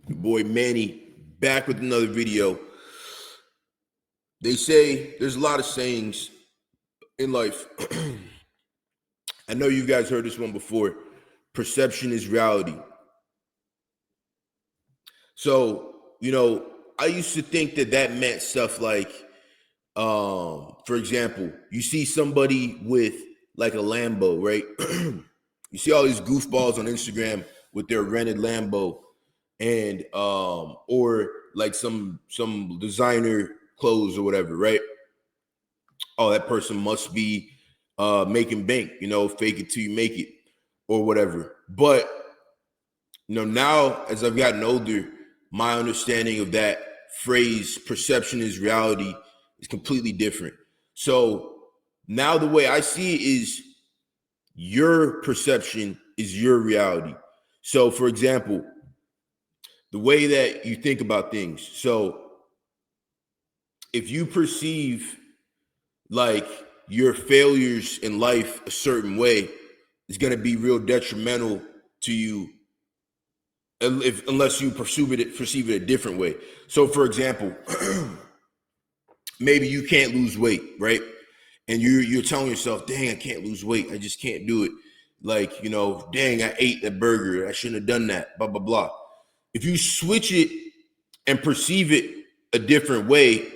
Your boy Manny back with another video. They say there's a lot of sayings in life. I know you guys heard this one before. Perception is reality. So, I used to think that meant stuff like, for example, you see somebody with like a Lambo, right? You see all these goofballs on Instagram with their rented Lambo, and or like some designer clothes or whatever, right? Oh, that person must be making bank, fake it till you make it or whatever. But now as I've gotten older, my understanding of that phrase, perception is reality, is completely different. So now the way I see it is your perception is your reality. So for example, the way that you think about things. So if you perceive like your failures in life a certain way, it's going to be real detrimental to you unless you perceive it a different way. So for example, maybe you can't lose weight, right? And you're telling yourself, dang, I can't lose weight. I just can't do it. Like, dang, I ate that burger. I shouldn't have done that, blah, blah, blah. If you switch it and perceive it a different way,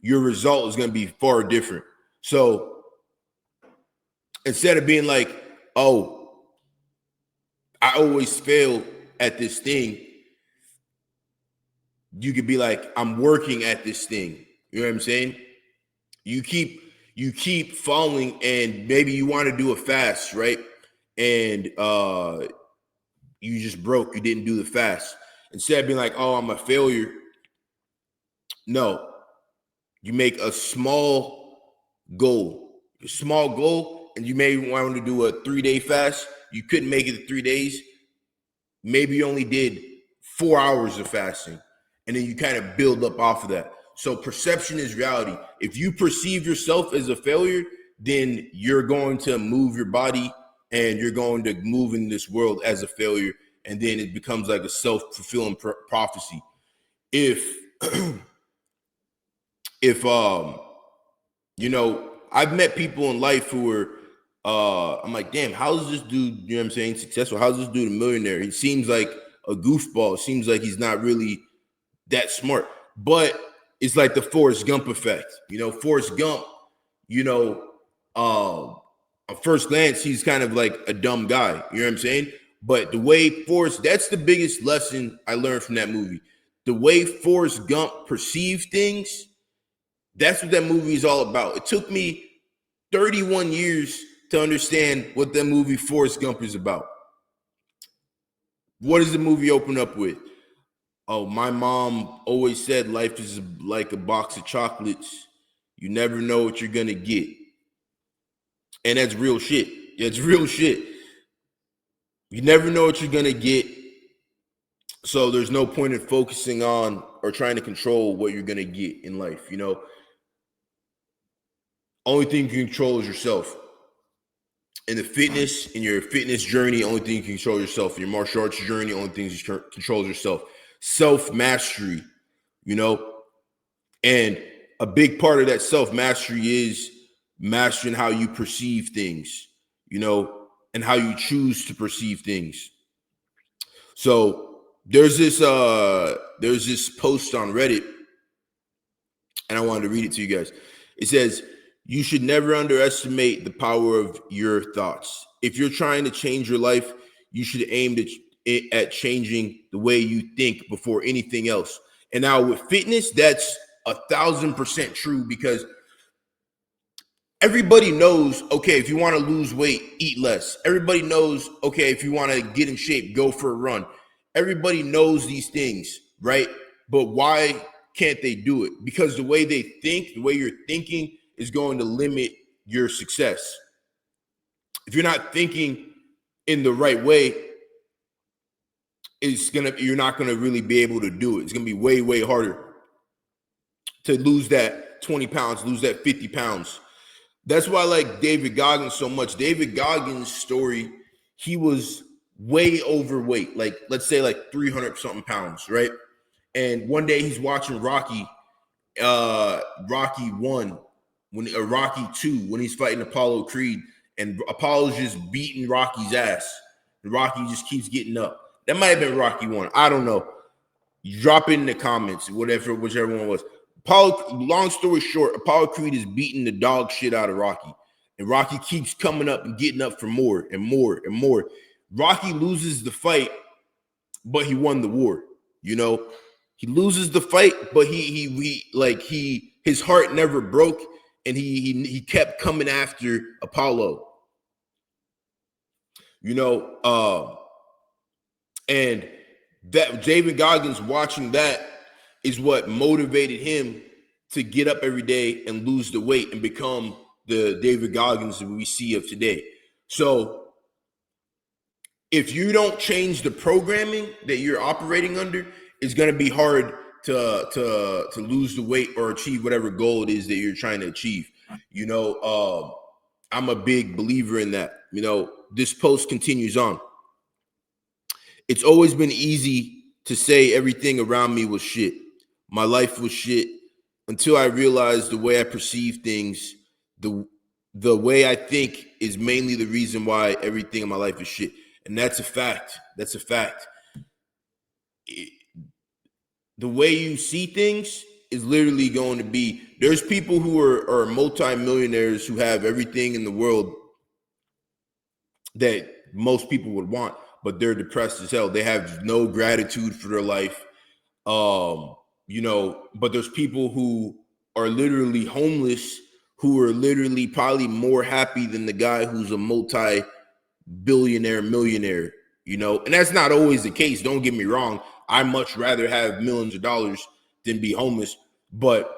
your result is going to be far different. So instead of being like, oh, I always fail at this thing, you could be like, I'm working at this thing. You know what I'm saying? You keep falling, and maybe you want to do a fast, right? And you just broke. You didn't do the fast. Instead of being like, oh, I'm a failure. No, you make a small goal, and you may want to do a 3-day fast. You couldn't make it 3 days. Maybe you only did 4 hours of fasting, and then you kind of build up off of that. So perception is reality. If you perceive yourself as a failure, then you're going to move your body and you're going to move in this world as a failure. And then it becomes like a self-fulfilling prophecy. If I've met people in life who are, I'm like, damn, how's this dude, you know what I'm saying, successful? How's this dude a millionaire? He seems like a goofball. It seems like he's not really that smart. But it's like the Forrest Gump effect. Forrest Gump, at first glance, he's kind of like a dumb guy. You know what I'm saying? But the way that's the biggest lesson I learned from that movie. The way Forrest Gump perceived things, that's what that movie is all about. It took me 31 years to understand what that movie Forrest Gump is about. What does the movie open up with? Oh, my mom always said life is like a box of chocolates. You never know what you're going to get. And that's real shit. It's real shit. You never know what you're going to get. So there's no point in focusing on or trying to control what you're going to get in life. Only thing you can control is yourself. In your fitness journey, only thing you can control yourself. In your martial arts journey, only thing you can control is yourself. Self-mastery, and a big part of that self-mastery is mastering how you perceive things, and how you choose to perceive things. So there's this post on Reddit, and I wanted to read it to you guys. It says, you should never underestimate the power of your thoughts. If you're trying to change your life, you should aim at changing the way you think before anything else. And now with fitness, that's 1,000% true, because everybody knows, okay, if you want to lose weight, eat less. Everybody knows, okay, if you want to get in shape, go for a run. Everybody knows these things, right? But why can't they do it? Because the way they think, the way you're thinking is going to limit your success. If you're not thinking in the right way, you're not gonna really be able to do it. It's gonna be way, way harder to lose that 20 pounds, lose that 50 pounds. That's why I like David Goggins so much. David Goggins' story, he was way overweight, like let's say like 300 something pounds, right? And one day he's watching Rocky 1 Rocky 2 when he's fighting Apollo Creed, and Apollo's just beating Rocky's ass, and Rocky just keeps getting up. That might have been Rocky 1. I don't know. You drop it in the comments, whichever one was. Apollo, long story short, Apollo Creed is beating the dog shit out of Rocky. And Rocky keeps coming up and getting up for more and more and more. Rocky loses the fight, but he won the war. You know, he loses the fight, but his heart never broke, and he kept coming after Apollo. You know, and that David Goggins watching that is what motivated him to get up every day and lose the weight and become the David Goggins that we see of today. So if you don't change the programming that you're operating under, it's going to be hard to lose the weight or achieve whatever goal it is that you're trying to achieve. You know, I'm a big believer in that. You know, this post continues on. It's always been easy to say everything around me was shit. My life was shit until I realized the way I perceive things, the way I think is mainly the reason why everything in my life is shit. And that's a fact. That's a fact. The way you see things is literally going to be, there's people who are multimillionaires who have everything in the world that most people would want, but they're depressed as hell. They have no gratitude for their life. You know, but there's people who are literally homeless who are literally probably more happy than the guy who's a multi-billionaire millionaire, you know, and that's not always the case. Don't get me wrong. I much rather have millions of dollars than be homeless. But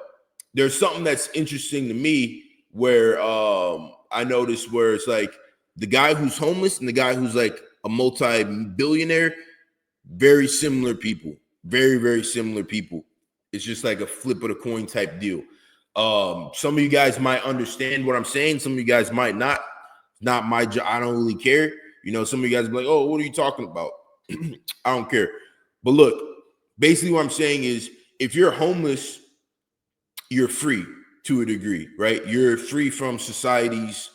there's something that's interesting to me where I noticed where it's like the guy who's homeless and the guy who's like a multi-billionaire, very similar people, very, very similar people. It's just like a flip of the coin type deal. Some of you guys might understand what I'm saying. Some of you guys might not. Not my job. I don't really care. You know, some of you guys be like, oh, what are you talking about? I don't care. But look, basically what I'm saying is if you're homeless, you're free to a degree, right? You're free from society's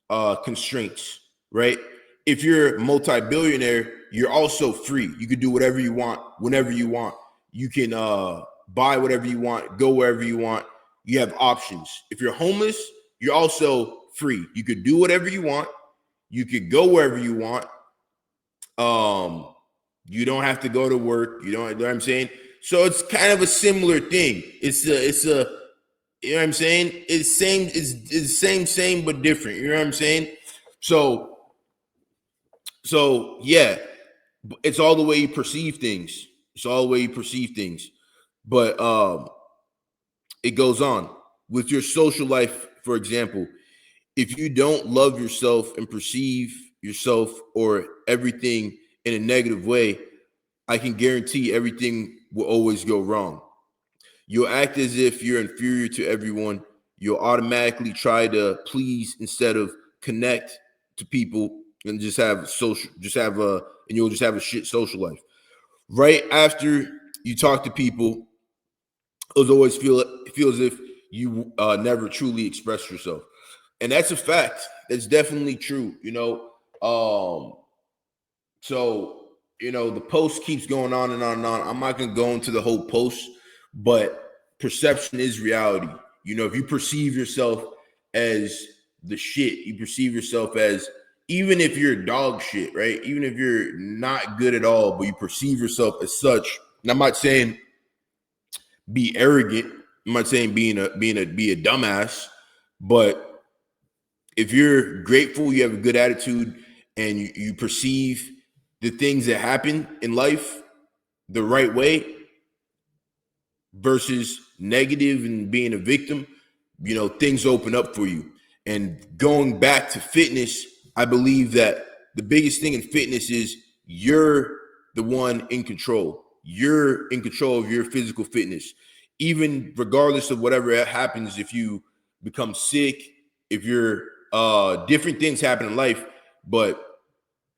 constraints, right? If you're multi-billionaire, you're also free. You can do whatever you want, whenever you want. You can buy whatever you want, go wherever you want. You have options. If you're homeless, you're also free. You could do whatever you want. You could go wherever you want. You don't have to go to work. You know what I'm saying? So it's kind of a similar thing. It's a you know what I'm saying? It's same, but different. You know what I'm saying? So yeah, it's all the way you perceive things. It's all the way you perceive things. But it goes on with your social life, for example. If you don't love yourself and perceive yourself or everything in a negative way, I can guarantee everything will always go wrong. You'll act as if you're inferior to everyone. You'll automatically try to please instead of connect to people and and you'll just have a shit social life. Right after you talk to people, it'll always feel as if you never truly express yourself. And that's a fact. That's definitely true, you know. So, you know, the post keeps going on and on and on. I'm not going to go into the whole post, but perception is reality. You know, if you perceive yourself as the shit, you perceive yourself as, even if you're dog shit, right? Even if you're not good at all, but you perceive yourself as such. And I'm not saying be arrogant. I'm not saying be a dumbass, but if you're grateful, you have a good attitude, and you perceive the things that happen in life the right way versus negative and being a victim, you know, things open up for you. And going back to fitness, I believe that the biggest thing in fitness is you're the one in control. You're in control of your physical fitness, even regardless of whatever happens. If you become sick, if you're different things happen in life, but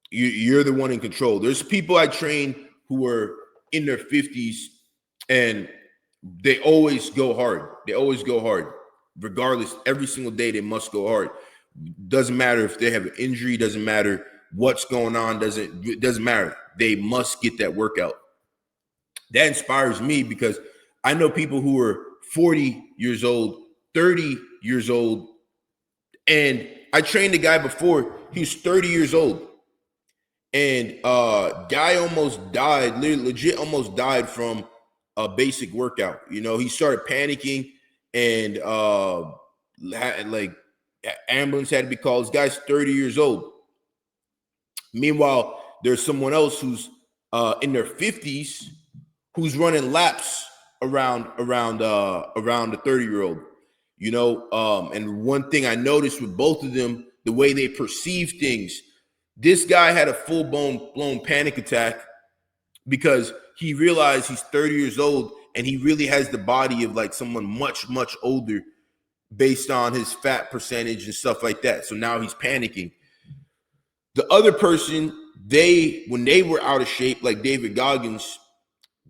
You're the one in control. There's people I train who are in their 50s and they always go hard. They always go hard. Regardless, every single day they must go hard. Doesn't matter if they have an injury, doesn't matter what's going on, it doesn't matter. They must get that workout. That inspires me because I know people who are 40 years old, 30 years old, and I trained a guy before, he was 30 years old. And guy almost died, legit almost died from a basic workout. You know, he started panicking and like ambulance had to be called. This guy's 30 years old. Meanwhile, there's someone else who's in their 50s who's running laps around a 30-year-old. You know, and one thing I noticed with both of them, the way they perceive things. This guy had a full-blown panic attack because he realized he's 30 years old and he really has the body of like someone much, much older based on his fat percentage and stuff like that. So now he's panicking. The other person, when they were out of shape, like David Goggins,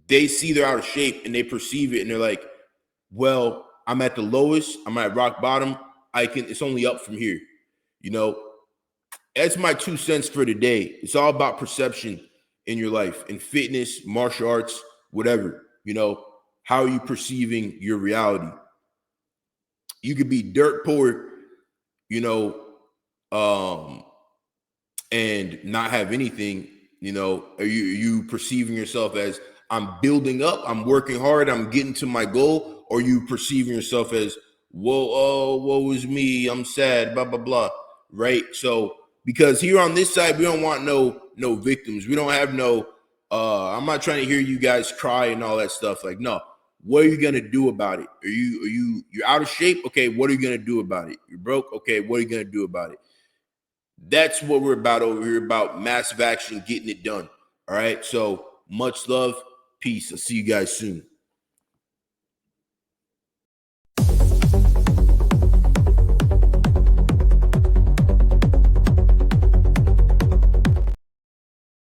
they see they're out of shape and they perceive it and they're like, well, I'm at the lowest, I'm at rock bottom. It's only up from here. You know, that's my 2 cents for today. It's all about perception in your life, in fitness, martial arts, whatever. You know, how are you perceiving your reality? You could be dirt poor, you know, and not have anything. You know, are you perceiving yourself as I'm building up, I'm working hard, I'm getting to my goal, or you perceiving yourself as woe is me, I'm sad, blah blah blah, right? So because here on this side, we don't want no victims. We don't have no. I'm not trying to hear you guys cry and all that stuff. Like, no, what are you gonna do about it? You're out of shape? Okay, what are you gonna do about it? You're broke? Okay, what are you gonna do about it? That's what we're about over here, about massive action, getting it done. All right. So much love, peace. I'll see you guys soon.